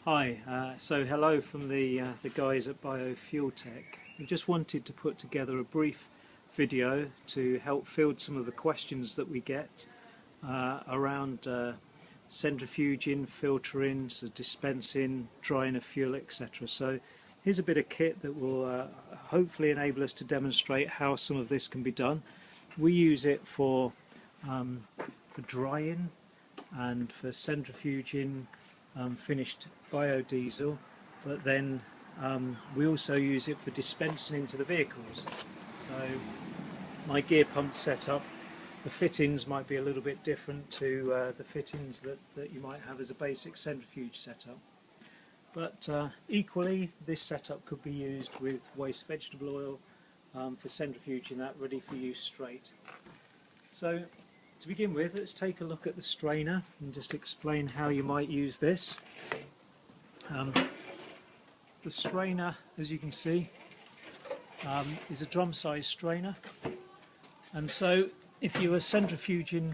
Hi, so hello from the guys at Filtertechnik. We just wanted to put together a brief video to help field some of the questions that we get around centrifuging, filtering, so dispensing, drying of fuel, etc. So here's a bit of kit that will hopefully enable us to demonstrate how some of this can be done. We use it for drying and for centrifuging finished biodiesel, but then we also use it for dispensing into the vehicles. So my gear pump setup, the fittings might be a little bit different to the fittings that you might have as a basic centrifuge setup. But equally, this setup could be used with waste vegetable oil for centrifuging that ready for use straight. So to begin with, let's take a look at the strainer and just explain how you might use this. The strainer, as you can see, is a drum-sized strainer, and so if you were centrifuging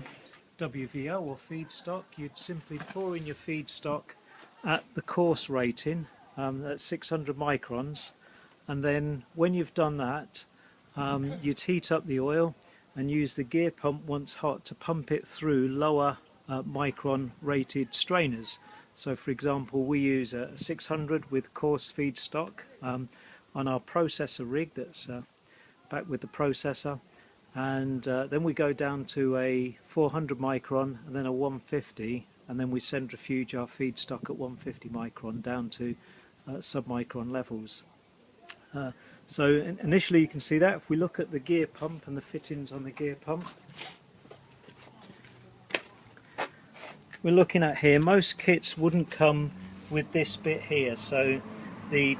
WVO or feedstock, you'd simply pour in your feedstock at the coarse rating, at 600 microns, and then when you've done that, you'd heat up the oil and use the gear pump once hot to pump it through lower micron rated strainers. So for example, we use a 600 with coarse feedstock on our processor rig that's back with the processor, and then we go down to a 400 micron and then a 150, and then we centrifuge our feedstock at 150 micron down to sub-micron levels. So initially you can see that. If we look at the gear pump and the fittings on the gear pump, we're looking at here, most kits wouldn't come with this bit here, so the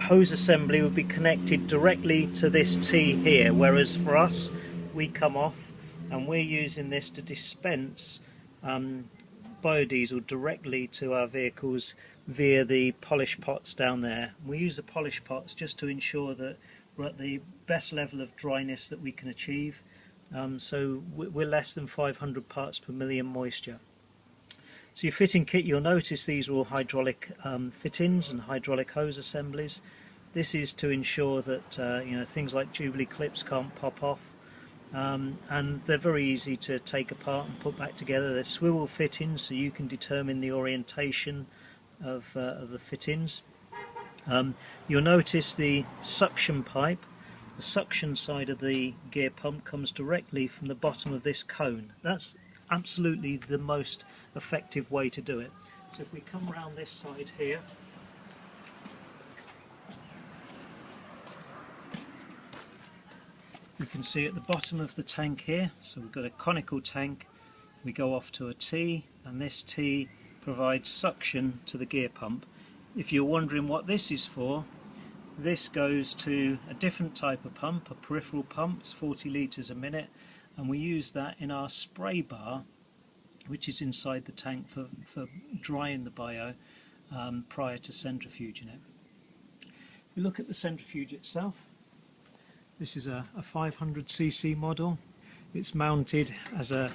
hose assembly would be connected directly to this T here, whereas for us we come off and we're using this to dispense biodiesel directly to our vehicles via the polish pots down there. We use the polish pots just to ensure that we're at the best level of dryness that we can achieve, so we're less than 500 parts per million moisture. So your fitting kit, you'll notice these are all hydraulic fittings and hydraulic hose assemblies. This is to ensure that things like Jubilee clips can't pop off, and they're very easy to take apart and put back together. They're swivel fittings, so you can determine the orientation of the fittings. You'll notice the suction pipe. The suction side of the gear pump comes directly from the bottom of this cone. That's absolutely the most effective way to do it. So if we come around this side here, you can see at the bottom of the tank here, so we've got a conical tank, we go off to a T, and this T provides suction to the gear pump. If you're wondering what this is for, this goes to a different type of pump, a peripheral pump. It's 40 litres a minute, and we use that in our spray bar, which is inside the tank for drying the bio prior to centrifuging it. If we look at the centrifuge itself, this is a 500cc model. It's mounted as a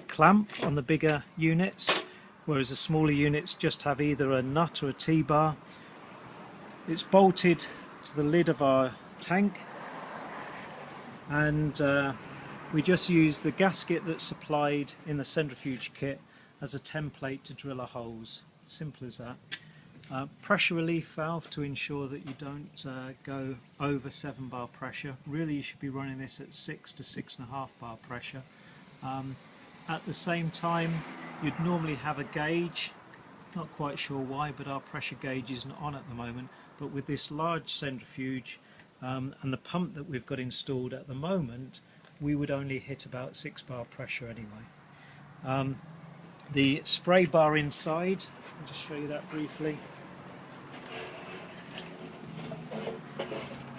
clamp on the bigger units, whereas the smaller units just have either a nut or a T-bar. It's bolted to the lid of our tank, and we just use the gasket that's supplied in the centrifuge kit as a template to drill our holes. Simple as that. Pressure relief valve to ensure that you don't go over 7 bar pressure. Really you should be running this at 6 to 6.5 bar pressure. At the same time, you'd normally have a gauge, not quite sure why, but our pressure gauge isn't on at the moment. But with this large centrifuge and the pump that we've got installed at the moment, we would only hit about 6 bar pressure anyway. The spray bar inside, I'll just show you that briefly.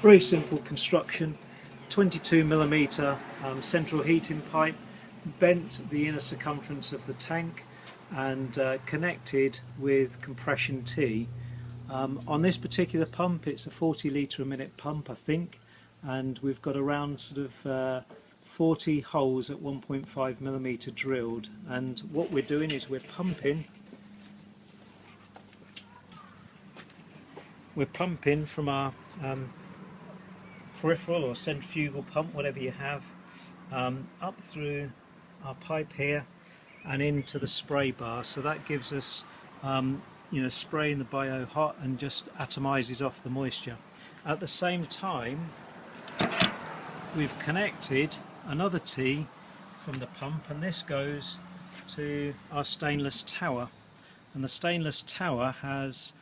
Very simple construction, 22mm central heating pipe, bent the inner circumference of the tank and connected with compression T. On this particular pump, it's a 40 litre a minute pump, I think, and we've got around sort of 40 holes at 1.5mm drilled, and what we're doing is we're pumping we're pumping from our peripheral or centrifugal pump, whatever you have, up through our pipe here and into the spray bar. So that gives us spraying the bio hot and just atomizes off the moisture. At the same time, we've connected another T from the pump, and this goes to our stainless tower, and the stainless tower has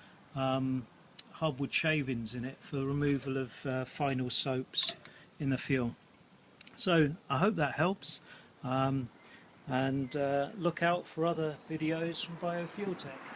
hardwood shavings in it for removal of final soaps in the fuel. So I hope that helps, and look out for other videos from Filtertechnik.